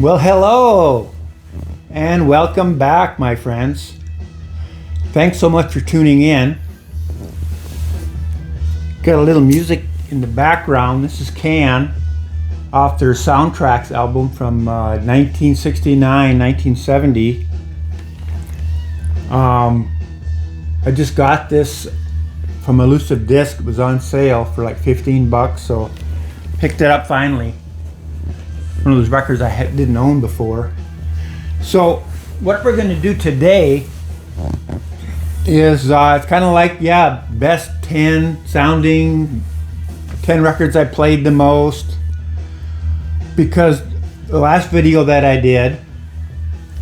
Well, hello and welcome back, my friends. Thanks so much for tuning in. Got a little music in the background. This is Can off their Soundtracks album from 1969, 1970. I just got this from Elusive Disc. It was on sale for like 15 bucks, so picked it up finally. One of those records I didn't own before. So what we're going to do today is it's kind of like, best 10 sounding, 10 records I played the most. Because the last video that I did,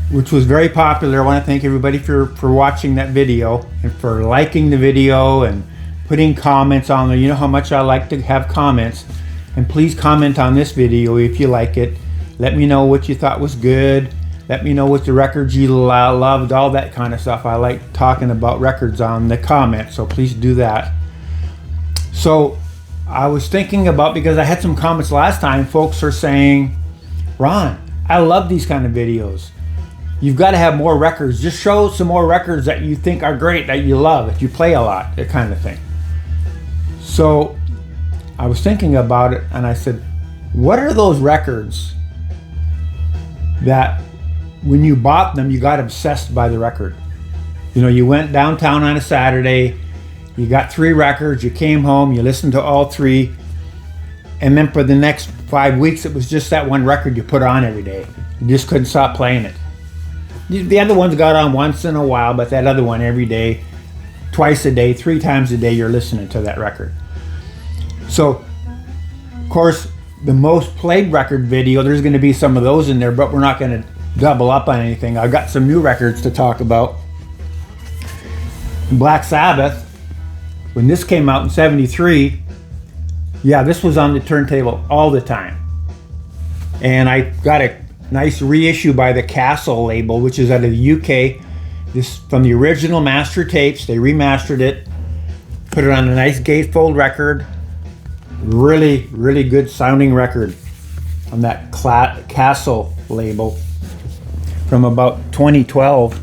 which was very popular, I want to thank everybody for watching that video and for liking the video and putting comments on there. You know how much I like to have comments. And please comment on this video if you like it. Let me know what you thought was good. Let me know what the records you loved, all that kind of stuff. I like talking about records on the comments, so please do that. So I was thinking about, because I had some comments last time, folks are saying, Ron, I love these kind of videos. You've got to have more records. Just show some more records that you think are great, that you love, that you play a lot, that kind of thing. So I was thinking about it and I said, what are those records that when you bought them, you got obsessed by the record? You know, you went downtown on a Saturday, you got 3 records, you came home, you listened to all 3, and then for the next 5 weeks, it was just that one record you put on every day. You just couldn't stop playing it. The other ones got on once in a while, but that other one every day, twice a day, 3 times a day, you're listening to that record. So, of course, the most played record video, there's going to be some of those in there, but we're not going to double up on anything. I've got some new records to talk about. Black Sabbath, when this came out in '73, this was on the turntable all the time. And I got a nice reissue by the Castle label, which is out of the UK. This from the original master tapes. They remastered it, put it on a nice gatefold record. Really, really good sounding record on that Castle label from about 2012,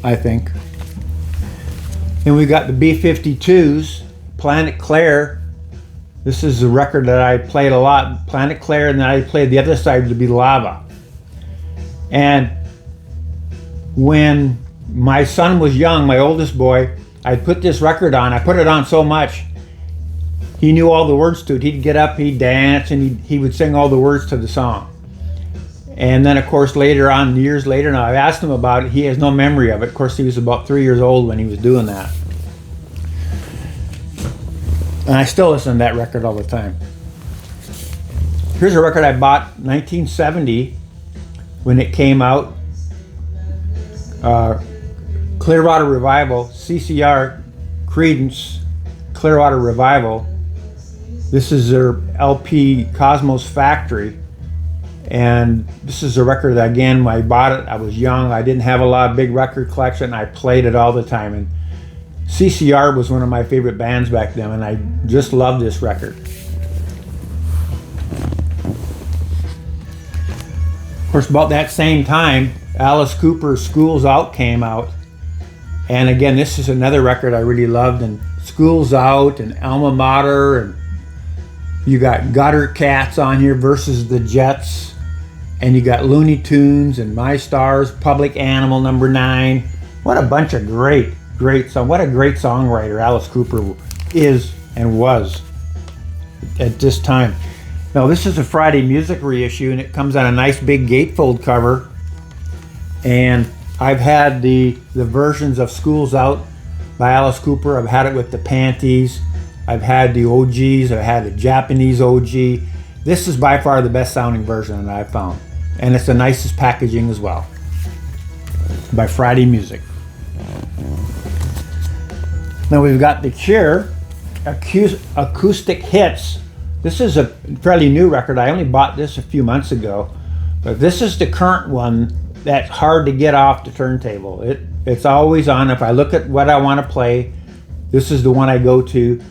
I think. And we got the B-52s, Planet Claire. This is a record that I played a lot, Planet Claire, and then I played the other side to be Lava. And when my son was young, my oldest boy, I put this record on. I put it on so much, he knew all the words to it. He'd get up, he'd dance, and he would sing all the words to the song. And then, of course, later on, years later, now I asked him about it. He has no memory of it. Of course, he was about 3 years old when he was doing that. And I still listen to that record all the time. Here's a record I bought 1970 when it came out. Clearwater Revival, CCR, Creedence, Clearwater Revival. This is their LP Cosmos Factory. And this is a record that, again, when I bought it, I was young. I didn't have a lot of big record collection. I played it all the time. And CCR was one of my favorite bands back then, and I just loved this record. Of course, about that same time, Alice Cooper's School's Out came out. And again, this is another record I really loved. And School's Out and Alma Mater, and you got Gutter Cats on here versus the Jets, and you got Looney Tunes and My Stars, Public Animal number 9. What a bunch of great song. What a great songwriter Alice Cooper is and was at this time. Now this is a Friday Music reissue, and it comes on a nice big gatefold cover. And I've had the versions of School's Out by Alice Cooper. I've had it with the Panties. I've had the OGs. I've had the Japanese OG. This is by far the best sounding version that I've found. And it's the nicest packaging as well. By Friday Music. Now we've got the Cure Acoustic Hits. This is a fairly new record. I only bought this a few months ago. But this is the current one that's hard to get off the turntable. It's always on. If I look at what I want to play, this is the one I go to.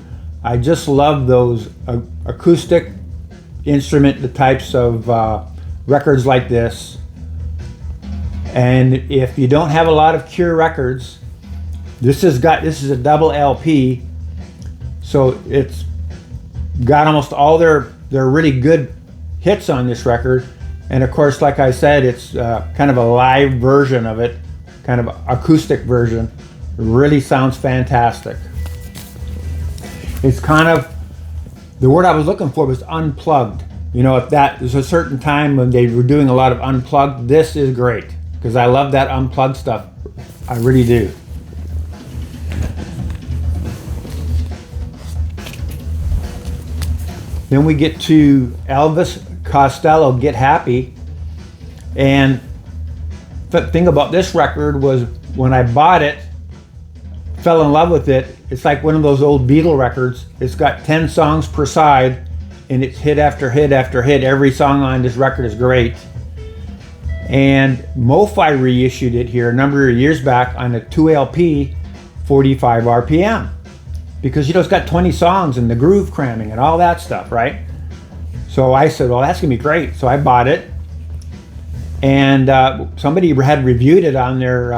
I just love those acoustic instrument, the types of records like this. And if you don't have a lot of Cure records, this is a double LP, so it's got almost all their really good hits on this record. And of course, like I said, it's kind of a live version of it, kind of acoustic version. It really sounds fantastic. It's kind of, the word I was looking for was unplugged. You know, if that was a certain time when they were doing a lot of unplugged, this is great, because I love that unplugged stuff. I really do. Then we get to Elvis Costello, Get Happy. And the thing about this record was, when I bought it, fell in love with it. It's like one of those old Beatle records. It's got 10 songs per side, and it's hit after hit after hit. Every song on this record is great. And MoFi reissued it here a number of years back on a 2LP, 45 RPM. Because, you know, it's got 20 songs and the groove cramming and all that stuff, right? So I said, well, that's gonna be great. So I bought it, and somebody had reviewed it on their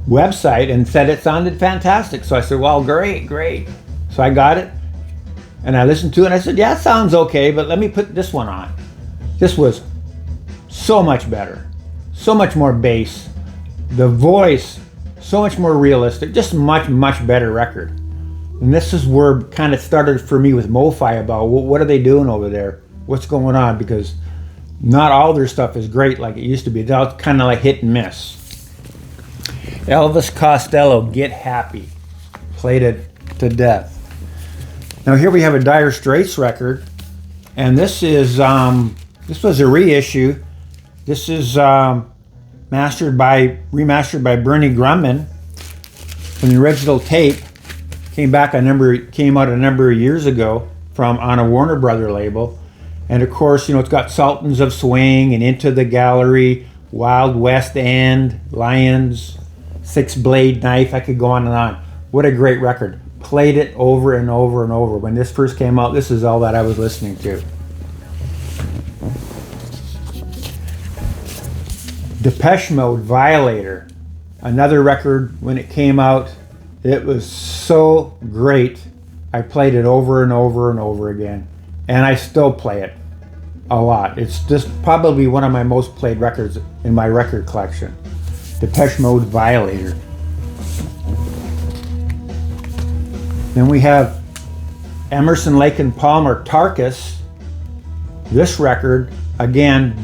website and said it sounded fantastic. So I said, well, great. So I got it, and I listened to it, and I said, yeah, it sounds okay, but let me put this one on. This was so much better, so much more bass, the voice so much more realistic, just much better record. And this is where kind of started for me with MoFi about what are they doing over there, what's going on, because not all their stuff is great like it used to be. It's all kind of like hit and miss. Elvis Costello, Get Happy, played it to death. Now here we have a Dire Straits record, and this was a reissue. This is remastered by Bernie Grumman from the original tape. Came out a number of years ago on a Warner Brother label. And of course, you know, it's got Sultans of Swing and Into the Gallery, Wild West End, Lions, Six Blade Knife. I could go on and on. What a great record. Played it over and over and over. When this first came out, this is all that I was listening to. Depeche Mode, Violator. Another record, when it came out, it was so great. I played it over and over and over again. And I still play it a lot. It's just probably one of my most played records in my record collection. Depeche Mode, Violator. Then we have Emerson, Lake and Palmer, Tarkus. This record, again,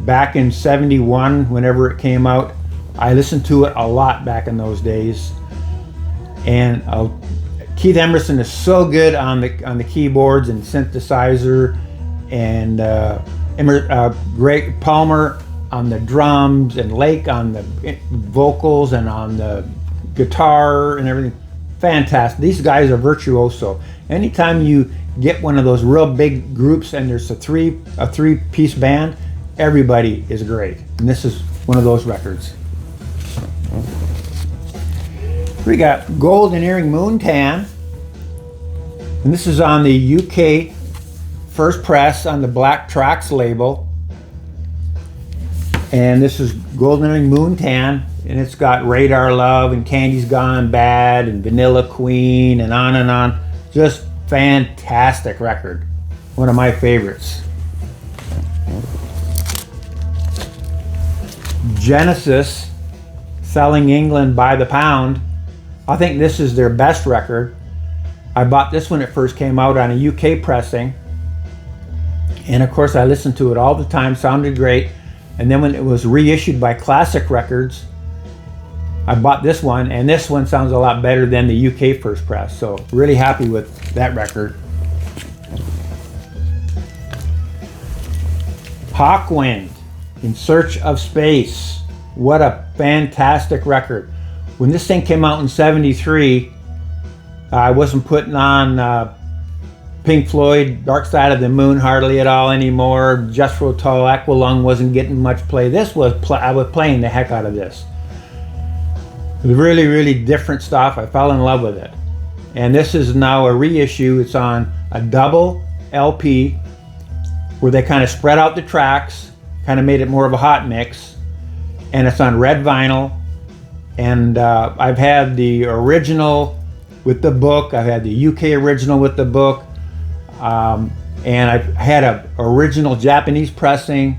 back in 71, whenever it came out, I listened to it a lot back in those days. And Keith Emerson is so good on the keyboards and synthesizer, and Greg Palmer on the drums, and Lake on the vocals and on the guitar and everything. Fantastic. These guys are virtuoso. Anytime you get one of those real big groups and there's a three-piece band, everybody is great. And this is one of those records. We got Golden Earring Moontan, and this is on the UK first press on the Black Tracks label. And this is Golden Earring Moontan, and it's got Radar Love and Candy's Gone Bad and Vanilla Queen and on and on. Just fantastic record. One of my favorites. Genesis, Selling England by the Pound. I think this is their best record. I bought this when it first came out on a UK pressing. And of course I listened to it all the time, sounded great. And then when it was reissued by Classic Records, I bought this one, and this one sounds a lot better than the UK first press. So really happy with that record. Hawkwind, In Search of Space. What a fantastic record. When this thing came out in 73, I wasn't putting on Pink Floyd, Dark Side of the Moon hardly at all anymore. Jethro Tull, Aqualung wasn't getting much play. I was playing the heck out of this. It was really different stuff. I fell in love with it. And this is now a reissue. It's on a double LP, where they kind of spread out the tracks, kind of made it more of a hot mix, and it's on red vinyl. And I've had the original with the book, I've had the UK original with the book, and I've had an original Japanese pressing,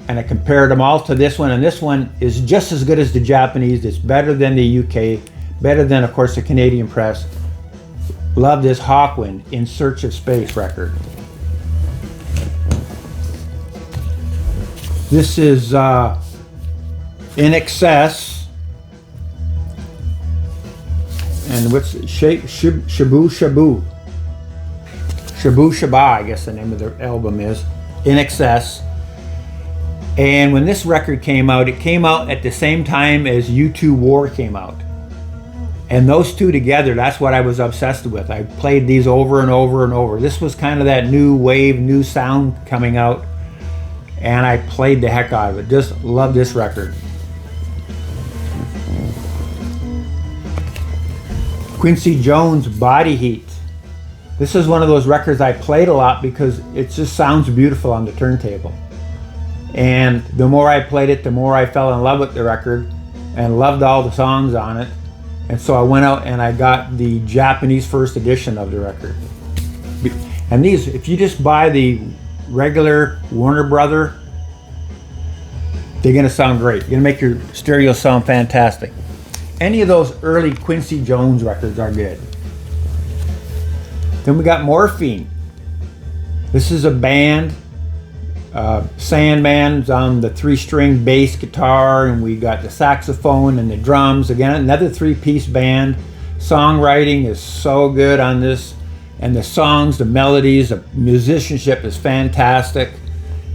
and I compared them all to this one, and this one is just as good as the Japanese. It's better than the UK, better than, of course, the Canadian press. Love this Hawkwind, In Search of Space record. This is In Excess, and what's Shabu Shabu. Shabu Shaba, I guess the name of the album is, In Excess. And when this record came out, it came out at the same time as U2 War came out. And those two together, that's what I was obsessed with. I played these over and over and over. This was kind of that new wave, new sound coming out. And I played the heck out of it. Just love this record. Quincy Jones, Body Heat. This is one of those records I played a lot because it just sounds beautiful on the turntable. And the more I played it, the more I fell in love with the record and loved all the songs on it. And so I went out and I got the Japanese first edition of the record. And these, if you just buy the regular Warner Brother, they're gonna sound great. You're gonna make your stereo sound fantastic. Any of those early Quincy Jones records are good. Then we got Morphine. This is a band. Sandman's on the 3-string bass guitar, and we got the saxophone and the drums. Again, another 3-piece band. Songwriting is so good on this, and the songs, the melodies, the musicianship is fantastic.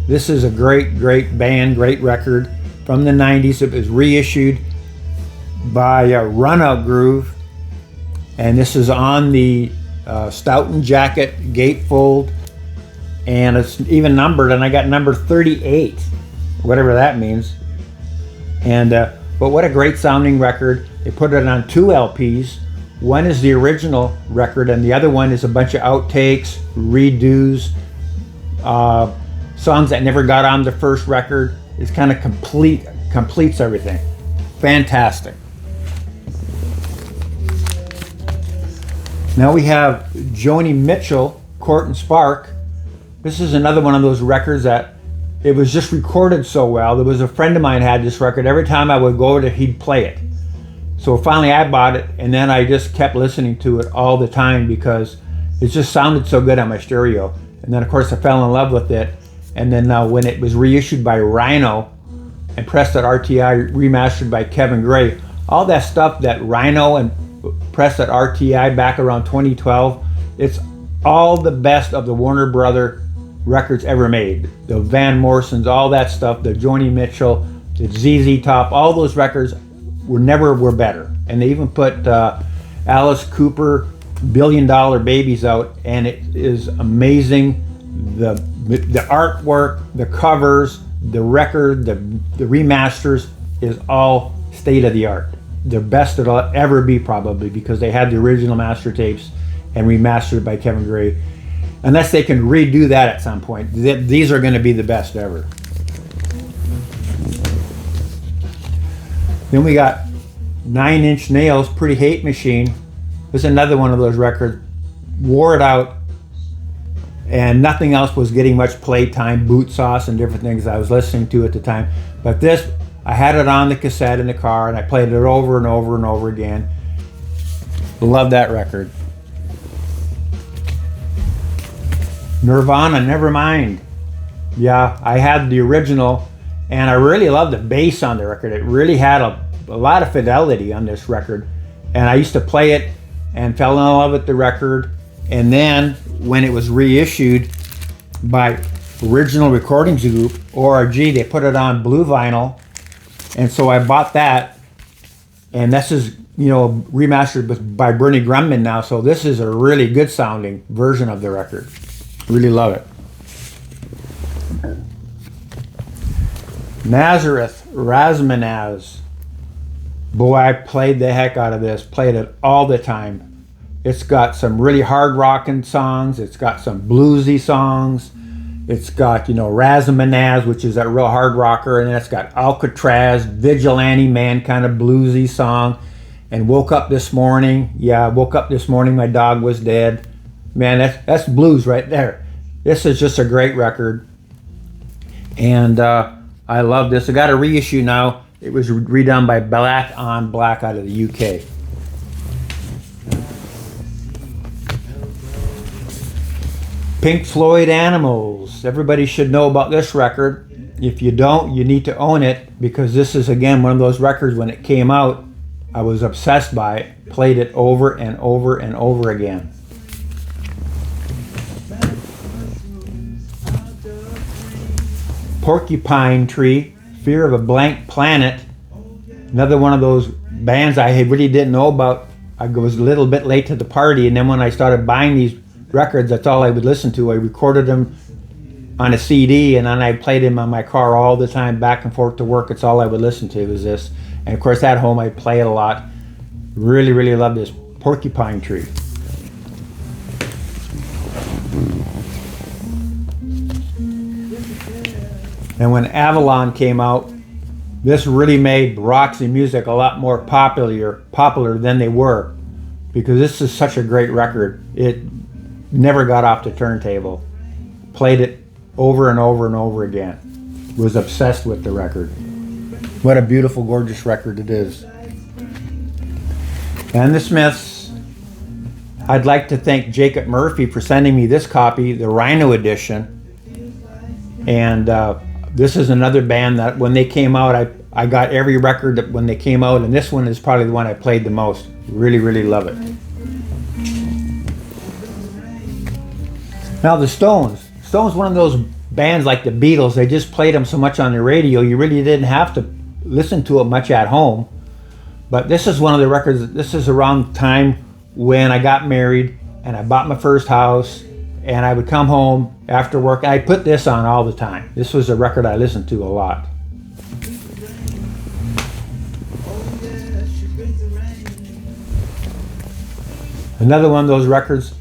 This is a great, great band, great record from the 90s. It was reissued by Run Out Groove, and this is on the Stoughton jacket gatefold. And it's even numbered, and I got number 38, whatever that means. And but what a great sounding record. They put it on 2 LPs. One is the original record, and the other one is a bunch of outtakes, redos, songs that never got on the first record. It's kind of completes everything. Fantastic. Now we have Joni Mitchell, Court and Spark. This is another one of those records that it was just recorded so well. There was a friend of mine had this record. Every time I would go to, he'd play it. So finally I bought it, and then I just kept listening to it all the time because it just sounded so good on my stereo. And then of course I fell in love with it. And then when it was reissued by Rhino and pressed at RTI, remastered by Kevin Gray, all that stuff that Rhino and pressed at RTI back around 2012, it's all the best of the Warner Brother records ever made. The Van Morrisons, all that stuff, the Joni Mitchell, the ZZ Top, all those records were better. And they even put Alice Cooper, Billion Dollar Babies out, and it is amazing. The artwork, the covers, the record, the remasters is all state of the art. The best it'll ever be probably, because they had the original master tapes and remastered by Kevin Gray. Unless they can redo that at some point, these are going to be the best ever. Then we got 9 Inch Nails, Pretty Hate Machine. This is another one of those records. Wore it out, and nothing else was getting much play time, Boot Sauce and different things I was listening to at the time. But this, I had it on the cassette in the car, and I played it over and over and over again. Love that record. Nirvana, Nevermind. Yeah, I had the original, and I really loved the bass on the record. It really had a lot of fidelity on this record, and I used to play it and fell in love with the record. And then when it was reissued by Original Recordings Group, ORG, they put it on blue vinyl, and so I bought that. And this is, remastered by Bernie Grumman now, so this is a really good sounding version of the record. Really love it. Nazareth, Razmanaz. Boy, I played the heck out of this. Played it all the time. It's got some really hard rocking songs. It's got some bluesy songs. It's got, Razamanaz, which is that real hard rocker, and then it's got Alcatraz, Vigilante Man, kind of bluesy song, and Woke Up This Morning. Yeah, Woke Up This Morning, my dog was dead. Man, that's blues right there. This is just a great record, and I love this. I got a reissue now. It was redone by Black on Black out of the UK. Pink Floyd Animals. Everybody should know about this record. If you don't, you need to own it, because this is, again, one of those records when it came out, I was obsessed by it. Played it over and over and over again. Porcupine Tree, Fear of a Blank Planet. Another one of those bands I really didn't know about. I was a little bit late to the party, and then when I started buying these records, that's all I would listen to. I recorded them on a CD, and then I played them on my car all the time, back and forth to work. It's all I would listen to was this. And of course at home I'd play it a lot. Really, really love this Porcupine Tree. And when Avalon came out, this really made Roxy music a lot more popular than they were, because this is such a great record. It never got off the turntable. Played it over and over and over again. Was obsessed with the record. What a beautiful, gorgeous record it is. And the Smiths. I'd like to thank Jacob Murphy for sending me this copy, the Rhino edition. And this is another band that when they came out, I got every record that when they came out, and this one is probably the one I played the most. Really, really love it. Now the Stones. Stones, one of those bands like the Beatles, they just played them so much on the radio, you really didn't have to listen to it much at home. But this is one of the records, this is around the time when I got married and I bought my first house, and I would come home after work and I put this on all the time. This was a record I listened to a lot. Another one of those records,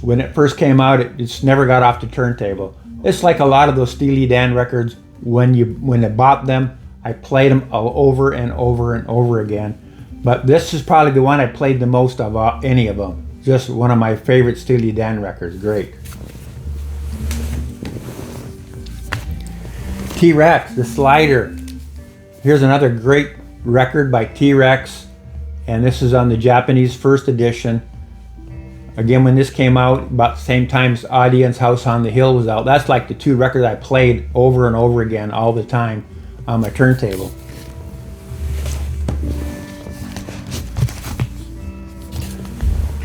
when it first came out, it just never got off the turntable. It's like a lot of those Steely Dan records. When I bought them, I played them all over and over and over again. But this is probably the one I played the most of any of them. Just one of my favorite Steely Dan records. Great. TRex, The Slider. Here's another great record by TRex, and this is on the Japanese first edition. Again, when this came out, about the same time as Audience House on the Hill was out. That's like the two records I played over and over again all the time on my turntable.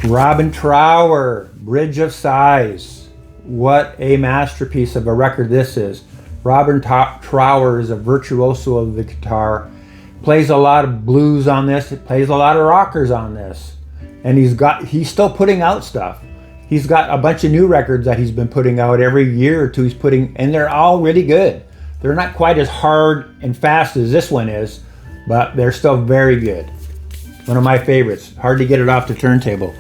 Robin Trower, Bridge of Sighs. What a masterpiece of a record this is. Robin Trower is a virtuoso of the guitar. Plays a lot of blues on this. It plays a lot of rockers on this. And he's still putting out stuff. He's got a bunch of new records that he's been putting out every year or two. And they're all really good. They're not quite as hard and fast as this one is, but they're still very good. One of my favorites. Hard to get it off the turntable.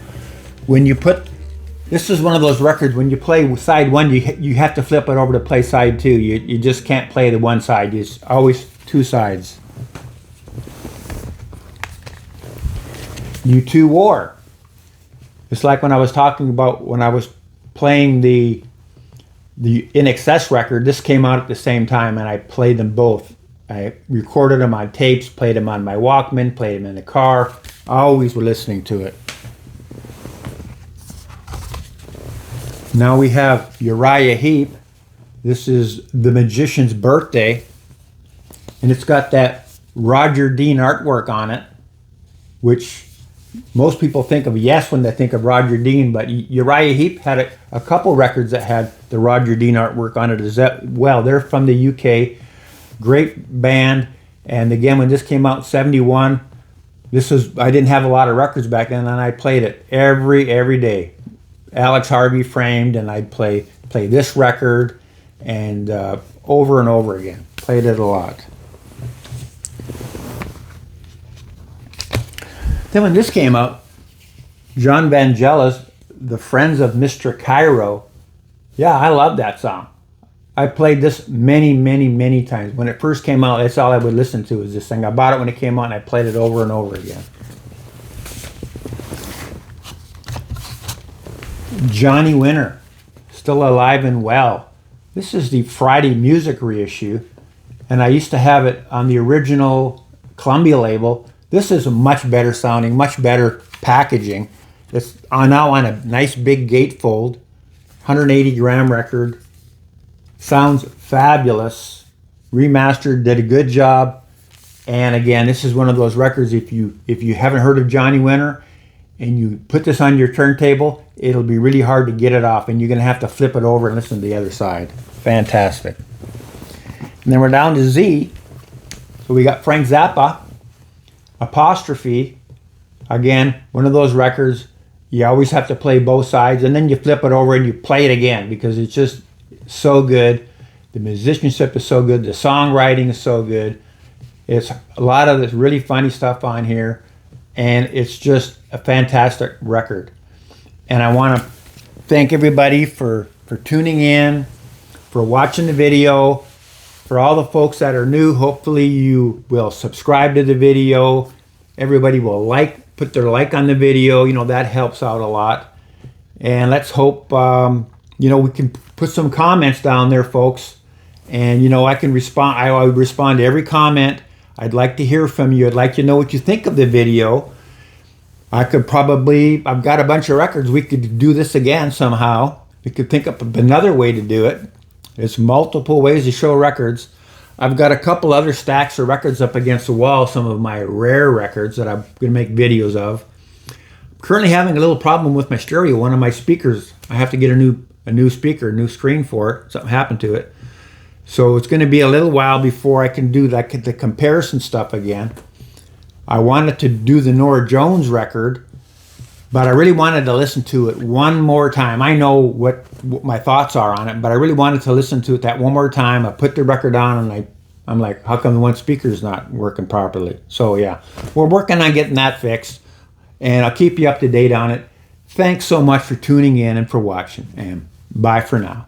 This is one of those records, when you play side one, you have to flip it over to play side two. You just can't play the one side. It's always two sides. U2 War. It's like when I was talking about when I was playing the In Excess record. This came out at the same time, and I played them both. I recorded them on tapes, played them on my Walkman, played them in the car. Always were listening to it. Now we have Uriah Heep. This is The Magician's Birthday, and it's got that Roger Dean artwork on it, which most people think of Yes when they think of Roger Dean, but Uriah Heep had a couple records that had the Roger Dean artwork on it as well. They're from the UK. Great band. And again, when this came out in 71, I didn't have a lot of records back then, and I played it every day. Alex Harvey Framed, and I'd play this record and over and over again. Played it a lot. Then when this came out, John Vangelis, The Friends of Mr. Cairo. Yeah, I love that song. I played this many times. When it first came out, that's all I would listen to, was this thing. I bought it when it came out, and I played it over and over again. Johnny Winter, still alive and well. This is the Friday Music reissue, and I used to have it on the original Columbia label. This is much better sounding, much better packaging. It's now on a nice big gatefold, 180 gram record. Sounds fabulous. Remastered, did a good job. And again, this is one of those records, if you haven't heard of Johnny Winter and you put this on your turntable, it'll be really hard to get it off, and you're going to have to flip it over and listen to the other side. Fantastic. And then we're down to Z. So we got Frank Zappa, Apostrophe. Again, one of those records, you always have to play both sides, and then you flip it over and you play it again, because it's just so good. The musicianship is so good. The songwriting is so good. It's a lot of this really funny stuff on here, and it's just a fantastic record. And I want to thank everybody for tuning in, for watching the video. For all the folks that are new, hopefully you will subscribe to the video. Everybody will put their like on the video. That helps out a lot. And let's hope, we can put some comments down there, folks. And, I can respond. I would respond to every comment. I'd like to hear from you. I'd like to know what you think of the video. I've got a bunch of records. We could do this again somehow. We could think up another way to do it. There's multiple ways to show records. I've got a couple other stacks of records up against the wall, some of my rare records that I'm going to make videos of. I'm currently having a little problem with my stereo. One of my speakers, I have to get a new speaker, a new screen for it. Something happened to it. So it's going to be a little while before I can do the comparison stuff again. I wanted to do the Norah Jones record, but I really wanted to listen to it one more time. I know what my thoughts are on it, but I really wanted to listen to it that one more time. I put the record on, and I'm like, how come the one speaker's not working properly? So yeah, we're working on getting that fixed, and I'll keep you up to date on it. Thanks so much for tuning in and for watching, and bye for now.